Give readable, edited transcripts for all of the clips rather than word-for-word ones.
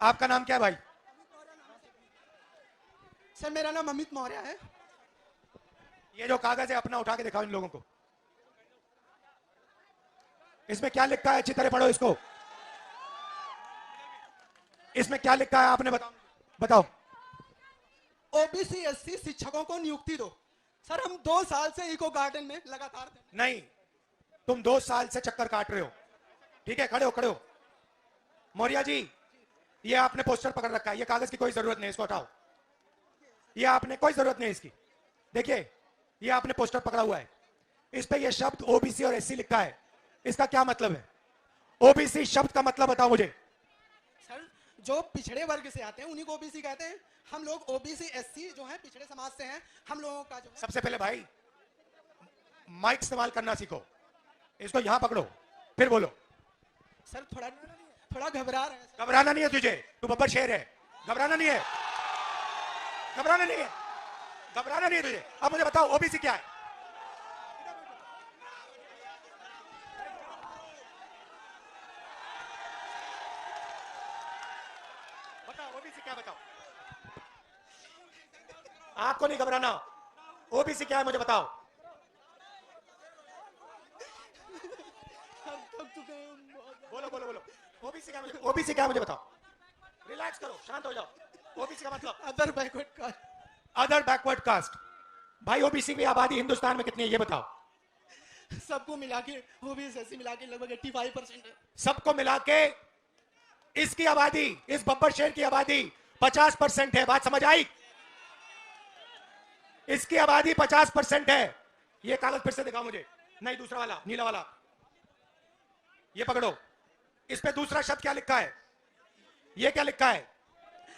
आपका नाम क्या है भाई? सर मेरा नाम अमित मौर्य है। ये जो कागज है अपना उठा के दिखाओ इन लोगों को। इसमें क्या लिखा है? अच्छी तरह पढ़ो इसको। इसमें क्या लिखा है आपने बताओ बताओ। ओबीसी एससी शिक्षकों को नियुक्ति दो। सर हम 2 साल से इको गार्डन में लगातार नहीं, तुम 2 साल से चक्कर काट रहे हो। ठीक है, खड़े हो खड़े हो। मौर्य जी, ये आपने पोस्टर पकड़ रखा है, ये कागज की कोई जरूरत नहीं, इसको हटाओ। ये आपने कोई जरूरत नहीं इसकी। देखिए, ये आपने पोस्टर पकड़ा हुआ है, इस पे ये शब्द ओबीसी और एससी लिखा है। इसका क्या मतलब है? ओबीसी शब्द का मतलब बताओ मुझे। सर जो पिछड़े वर्ग से आते हैं उन्हीं को ओबीसी कहते हैं। हम लोग ओबीसी एससी जो है पिछड़े समाज से हैं। हम लोगों का जो है... सबसे पहले भाई माइक इस्तेमाल करना सीखो। इसको यहां पकड़ो, फिर बोलो। सर थोड़ा घबरा रहे हैं। घबराना नहीं है तुझे, तू बब्बर शेर है। घबराना नहीं है, घबराना नहीं है, घबराना नहीं है तुझे। अब मुझे बताओ ओबीसी क्या है? बताओ ओबीसी क्या? बताओ, आपको नहीं घबराना। ओबीसी क्या है मुझे बताओ। बोलो बोलो बोलो, ओबीसी क्या? ओबीसी क्या मुझे बताओ। रिलैक्स करो, शांत हो जाओ। ओबीसी का मतलब other backward caste. Other backward caste. भाई ओबीसी की आबादी हिंदुस्तान में कितनी है ये बताओ। सबको मिला के ओबीसी एससी मिला के लगभग 85% है। सबको मिला के इसकी आबादी, इस बब्बर शहर की आबादी 50% है। बात समझ आई? इसकी आबादी 50% है। ये कागज फिर से दिखाओ मुझे। नहीं, दूसरा वाला, नीला वाला। ये पकड़ो, इस पे दूसरा शब्द क्या लिखा है? ये क्या लिखा है?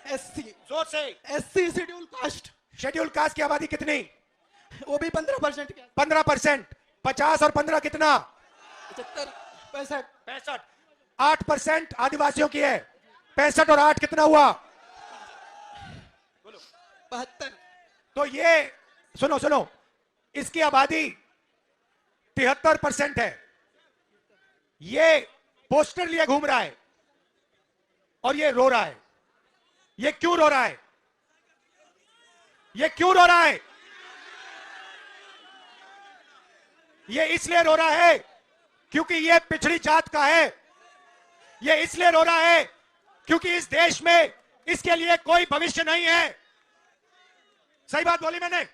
एससी। जोर से। SC schedule caste. Schedule caste की आबादी कितनी? वो भी 15%। 15%। 50 और 15 कितना? 75 65 65। 8% आदिवासियों की है। 65 और 8 कितना हुआ? बोलो। 72। तो ये सुनो सुनो, इसकी आबादी 73% है। ये पोस्टर लिए घूम रहा है और ये रो रहा है। ये क्यों रो रहा है? ये क्यों रो रहा है? ये इसलिए रो रहा है क्योंकि ये पिछड़ी जात का है। ये इसलिए रो रहा है क्योंकि इस देश में इसके लिए कोई भविष्य नहीं है। सही बात बोली मैंने?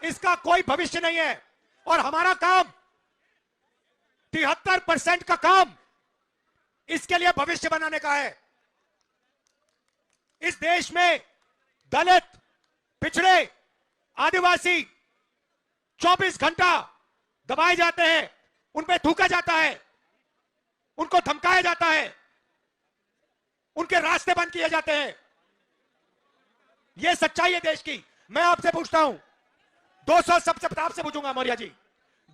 इसका कोई भविष्य नहीं है। और हमारा काम 73% का काम इसके लिए भविष्य बनाने का है। इस देश में दलित, पिछड़े, आदिवासी 24 घंटा दबाए जाते हैं, उन पे थूका जाता है, उनको धमकाया जाता है, उनके रास्ते बंद किए जाते हैं। यह सच्चाई है देश की। मैं आपसे पूछता हूं, 200 सबसे, आपसे पूछूंगा मौर्य जी,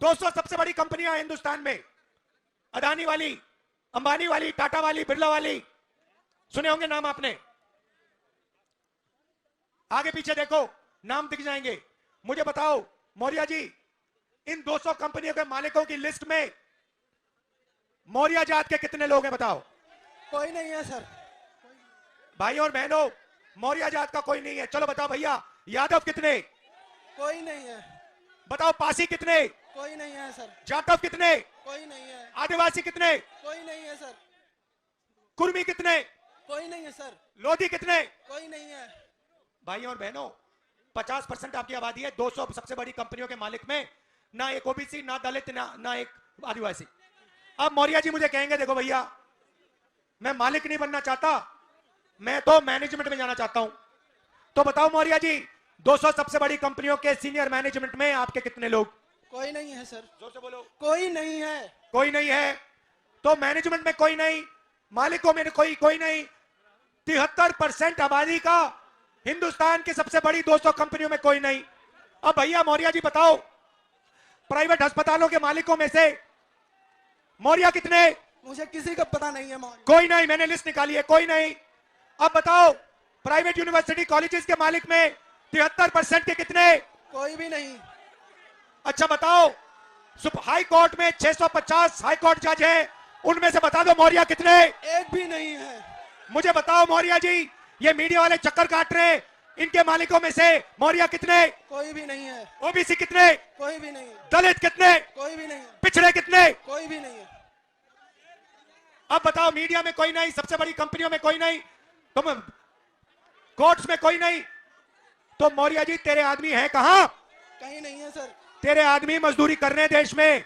200 सबसे बड़ी कंपनियां हिंदुस्तान में, अदानी वाली, अंबानी वाली, टाटा वाली, बिरला वाली, सुने होंगे नाम आपने। आगे पीछे देखो, नाम दिख जाएंगे। मुझे बताओ मौर्य जी, इन 200 कंपनियों के मालिकों की लिस्ट में मौर्य जात के कितने लोग हैं बताओ। कोई नहीं है सर। भाई और बहनों, मौर्य जात का कोई नहीं है। चलो बताओ भैया, यादव कितने? कोई नहीं है। बताओ पासी कितने? कोई नहीं है सर। जाटव कितने? कोई नहीं है। आदिवासी कितने? कोई नहीं है सर। कुर्मी कितने? कोई नहीं है सर। लोधी कितने? कोई नहीं है। भाई और बहनों, 50% आपकी आबादी है 200 सबसे बड़ी कंपनियों के मालिक में, ना एक ओबीसी, ना दलित, ना एक आदिवासी। अब मौर्य जी मुझे कहेंगे देखो भैया, मैं मालिक नहीं बनना चाहता, मैं तो मैनेजमेंट में जाना चाहता हूं। तो बताओ मौर्य जी, 200 सबसे बड़ी कंपनियों के सीनियर मैनेजमेंट में आपके कितने लोग? कोई नहीं है सर। जोर से बोलो। कोई नहीं है। कोई नहीं है। तो मैनेजमेंट में कोई नहीं, मालिकों में कोई नहीं। 73% आबादी का हिंदुस्तान की सबसे बड़ी 200 कंपनियों में कोई नहीं। अब भैया मौर्य जी बताओ, प्राइवेट अस्पतालों के मालिकों में से मौर्य कितने? मुझे किसी का पता नहीं है मौर्य। कोई नहीं, मैंने लिस्ट निकाली है, कोई नहीं। अब बताओ, प्राइवेट यूनिवर्सिटी कॉलेजेस के मालिक में 73% के कितने? कोई भी नहीं। अच्छा बताओ, हाई कोर्ट में 650 हाई कोर्ट जज हैं, उनमें से बता दो मौर्य कितने? एक भी नहीं है। मुझे बताओ मौर्य जी, ये मीडिया वाले चक्कर काट रहे हैं, इनके मालिकों में से मौर्य कितने? कोई भी नहीं है। ओबीसी कितने? कोई भी नहीं है। दलित कितने? कोई भी नहीं है। पिछड़े कितने? कोई भी नहीं है। अब बताओ, मीडिया में कोई नहीं, सबसे बड़ी कंपनियों में कोई नहीं, तुम कोर्ट्स में कोई नहीं, तो मौर्य जी तेरे आदमी हैं कहां? कहीं नहीं है सर। तेरे आदमी मजदूरी कर रहे हैं देश में।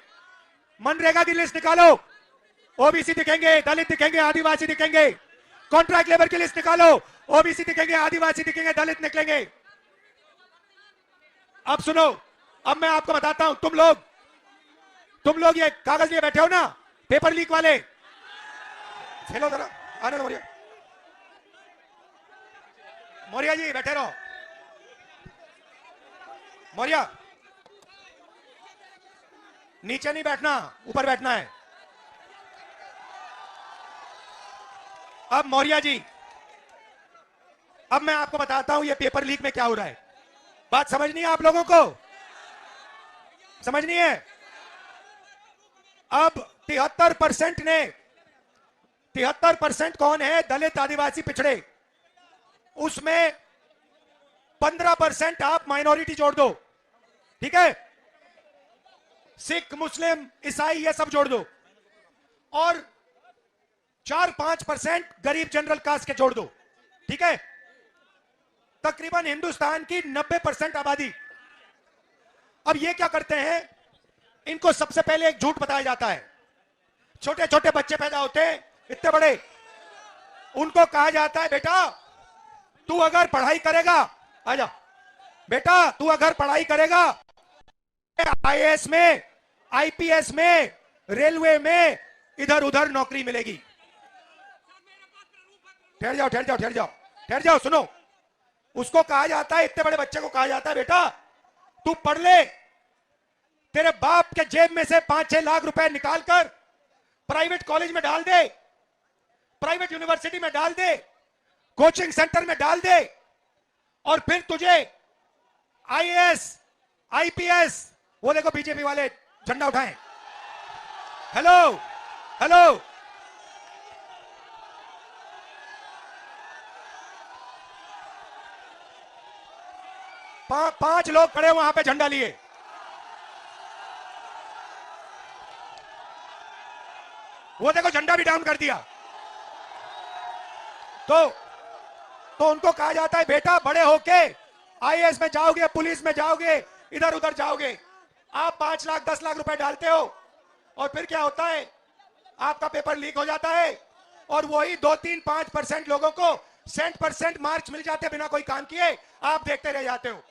मनरेगा की लिस्ट निकालो, ओबीसी दिखेंगे, दलित दिखेंगे, आदिवासी दिखेंगे। कॉन्ट्रैक्ट लेबर की लिस्ट निकालो, ओबीसी दिखेंगे, आदिवासी दिखेंगे, दलित निकलेंगे। अब सुनो, अब मैं आपको बताता हूं, तुम लोग ये कागज लिए बैठे हो ना, पेपर लीक वाले, चलो जरा आने दो। मौर्य जी बैठे रहो। मौर्य, नीचे नहीं बैठना, ऊपर बैठना है। अब मौर्य जी, अब मैं आपको बताता हूं ये पेपर लीक में क्या हो रहा है। बात समझनी है आप लोगों को? समझनी है? अब 73% कौन है? दलित, आदिवासी, पिछड़े। उसमें 15% आप माइनॉरिटी जोड़ दो, ठीक है? सिख, मुस्लिम, ईसाई, ये सब जोड़ दो, और 4-5% गरीब जनरल कास्ट के जोड़ दो, ठीक है? तकरीबन हिंदुस्तान की 90% आबादी। अब ये क्या करते हैं, इनको सबसे पहले एक झूठ बताया जाता है। छोटे छोटे बच्चे पैदा होते हैं, इतने बड़े, उनको कहा जाता है बेटा तू अगर पढ़ाई करेगा, आजा बेटा तू अगर पढ़ाई करेगा, आईएएस में, आईपीएस में, रेलवे में, इधर उधर नौकरी मिलेगी। ठहर जाओ, ठहर जाओ, ठहर जाओ, ठहर जाओ, सुनो। उसको कहा जाता है, इतने बड़े बच्चे को कहा जाता है बेटा तू पढ़ ले, तेरे बाप के जेब में से 5-6 लाख रुपए निकालकर प्राइवेट कॉलेज में डाल दे, प्राइवेट यूनिवर्सिटी में डाल दे, कोचिंग सेंटर में डाल दे, और फिर तुझे आईएएस, आईपीएस, वो देखो बीजेपी वाले झंडा उठाएं, हेलो हेलो, 5 लोग खड़े वहां पे झंडा लिए। वो देखो झंडा भी डाउन कर दिया। तो उनको कहा जाता है बेटा बड़े होके आईएएस में जाओगे, पुलिस में जाओगे, इधर उधर जाओगे। आप 5 लाख 10 लाख रुपए डालते हो, और फिर क्या होता है, आपका पेपर लीक हो जाता है, और वही 2-3-5% लोगों को 100% मार्क्स मिल जाते बिना कोई काम किए, आप देखते रह जाते हो।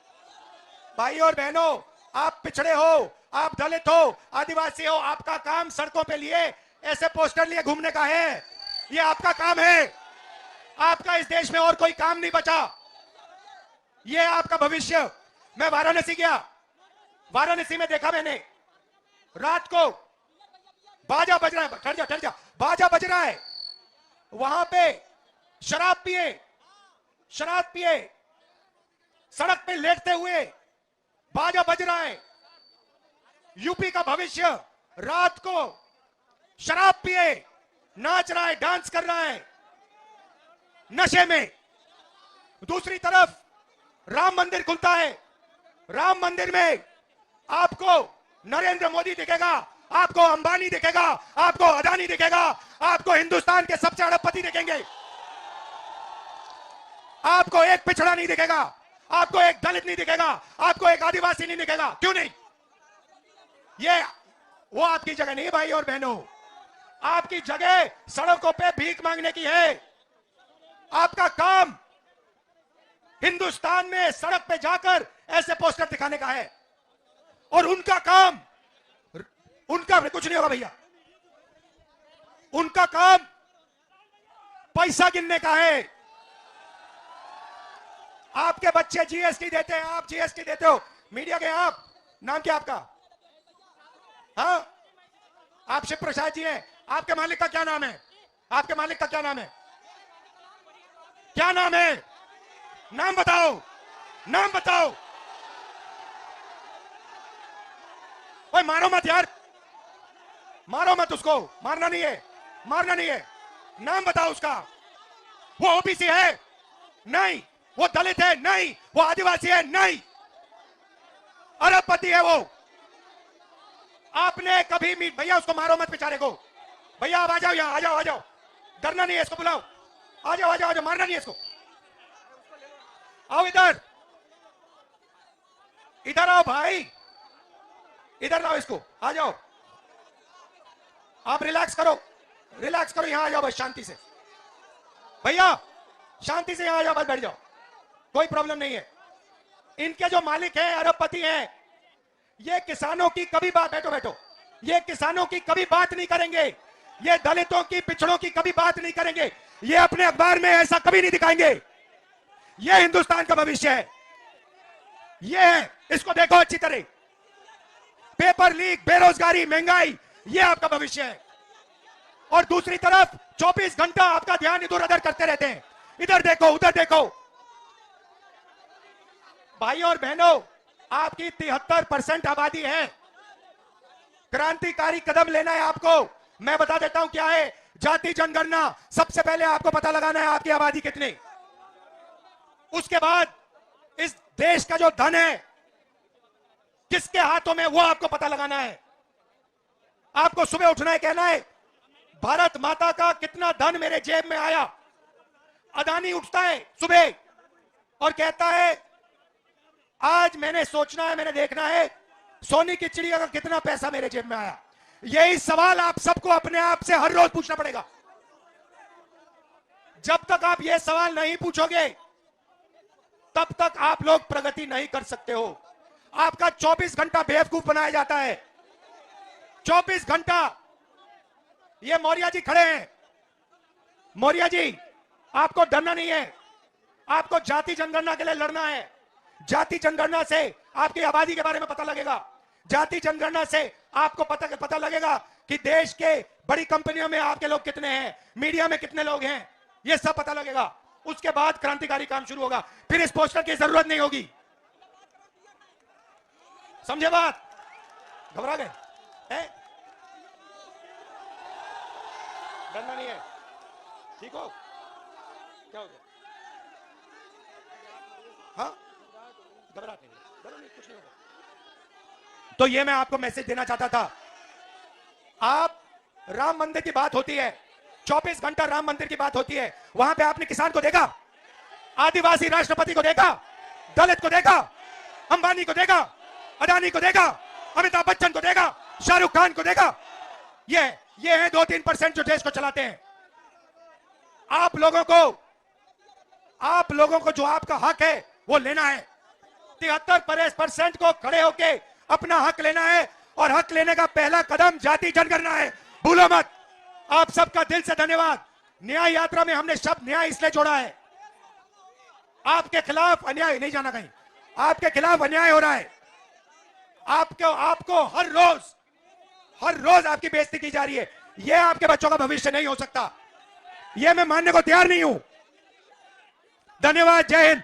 भाई और बहनों, आप पिछड़े हो, आप दलित हो, आदिवासी हो, आपका काम सड़कों पे लिए ऐसे पोस्टर लिए घूमने का है, ये आपका काम है। आपका इस देश में और कोई काम नहीं बचा, ये आपका भविष्य। मैं वाराणसी गया, वाराणसी में देखा मैंने, रात को बाजा बज रहा है, ठहर जा, बाजा बज रहा है, वहां पे शराब पिए, सड़क पे लेटते हुए बाजा बज रहा है। यूपी का भविष्य रात को शराब पिए नाच रहा है, डांस कर रहा है नशे में। दूसरी तरफ राम मंदिर खुलता है, राम मंदिर में आपको नरेंद्र मोदी दिखेगा, आपको अंबानी दिखेगा, आपको अदानी दिखेगा, आपको हिंदुस्तान के सबसे अरबपति दिखेंगे। आपको एक पिछड़ा नहीं दिखेगा, आपको एक दलित नहीं दिखेगा, आपको एक आदिवासी नहीं दिखेगा। क्यों नहीं? ये वो आपकी जगह नहीं भाई और बहनों, आपकी जगह सड़कों पे भीख मांगने की है। आपका काम हिंदुस्तान में सड़क पे जाकर ऐसे पोस्टर दिखाने का है, और उनका काम, उनका कुछ नहीं होगा भैया, उनका काम पैसा गिनने का है। आपके बच्चे जीएसटी देते हैं, आप जीएसटी देते हो, मीडिया के आप, नाम क्या आपका? हाँ, आप शिव प्रसाद जी हैं। आपके मालिक का क्या नाम है? आपके मालिक का क्या नाम है? क्या नाम है? नाम बताओ, नाम बताओ। ओए मारो मत यार, मारो मत उसको, मारना नहीं है, मारना नहीं है। नाम बताओ उसका। वो ओबीसी है नहीं, वो दलित है नहीं, वो आदिवासी है नहीं, अरबपति है वो। आपने कभी भैया उसको मारो मत बेचारे को, भैया आप आ जाओ यहां, आ जाओ आ जाओ, डरना नहीं है, इसको बुलाओ, आ जाओ आ जाओ आ जाओ, मारना नहीं है इसको, आओ इधर, इधर आओ भाई, इधर लाओ इसको, आ जाओ, आप रिलैक्स करो, रिलैक्स करो, यहां आ जाओ बस शांति से, भैया शांति से यहां आ जाओ, बस बैठ जाओ, कोई प्रॉब्लम नहीं है। इनके जो मालिक हैं अरबपति हैं, ये किसानों की कभी बात, बैठो बैठो, ये किसानों की कभी बात नहीं करेंगे, ये दलितों की पिछड़ों की कभी बात नहीं करेंगे, ये अपने अखबार में ऐसा कभी नहीं दिखाएंगे। ये हिंदुस्तान का भविष्य है, ये है, इसको देखो अच्छी तरह, पेपर लीक, बेरोजगारी, महंगाई, ये आपका भविष्य है। और दूसरी तरफ 24 घंटा आपका ध्यान इधर उधर करते रहते हैं, इधर देखो उधर देखो। भाइयों और बहनों, आपकी 73% आबादी है, क्रांतिकारी कदम लेना है आपको। मैं बता देता हूं क्या है जाति जनगणना। सबसे पहले आपको पता लगाना है आपकी आबादी कितनी, उसके बाद इस देश का जो धन है किसके हाथों में, वो आपको पता लगाना है। आपको सुबह उठना है, कहना है भारत माता का कितना धन मेरे जेब में आया। अदानी उठता है सुबह और कहता है आज मैंने सोचना है, मैंने देखना है सोने की चिड़िया का कितना पैसा मेरे जेब में आया। यही सवाल आप सबको अपने आप से हर रोज पूछना पड़ेगा। जब तक आप यह सवाल नहीं पूछोगे तब तक आप लोग प्रगति नहीं कर सकते हो। आपका 24 घंटा बेवकूफ बनाया जाता है, 24 घंटा। ये मौर्य जी खड़े हैं, मौर्य जी आपको डरना नहीं है, आपको जाति जनगणना के लिए लड़ना है। जाति जनगणना से आपकी आबादी के बारे में पता लगेगा, जाति जनगणना से आपको पता लगेगा कि देश के बड़ी कंपनियों में आपके लोग कितने हैं, मीडिया में कितने लोग हैं, ये सब पता लगेगा। उसके बाद क्रांतिकारी काम शुरू होगा, फिर इस पोस्टर की जरूरत नहीं होगी। समझे बात? घबरा गए? डरना नहीं है, ठीक हो? क्या हो गया? हाँ, घबराते नहीं, डरो नहीं, कुछ नहीं होगा। तो ये मैं आपको मैसेज देना चाहता था। आप राम मंदिर की बात होती है, 24 घंटा राम मंदिर की बात होती है, वहां पे आपने किसान को देखा, आदिवासी राष्ट्रपति को देखा, दलित को देखा, अंबानी को देखा, अडानी को देखा, अमिताभ बच्चन को देखा, शाहरुख खान को देखा। ये है 2-3% जो देश को चलाते हैं। आप लोगों को जो आपका हक है वो लेना है। 73% को खड़े होके अपना हक लेना है, और हक लेने का पहला कदम जाति जनगणना है, भूलो मत। आप सबका दिल से धन्यवाद। न्याय यात्रा में हमने शब्द न्याय इसलिए जोड़ा है, आपके खिलाफ अन्याय, नहीं जाना कहीं, आपके खिलाफ अन्याय हो रहा है। आपको हर रोज आपकी बेइज्जती की जा रही है। यह आपके बच्चों का भविष्य नहीं हो सकता, यह मैं मानने को तैयार नहीं हूं। धन्यवाद, जय हिंद।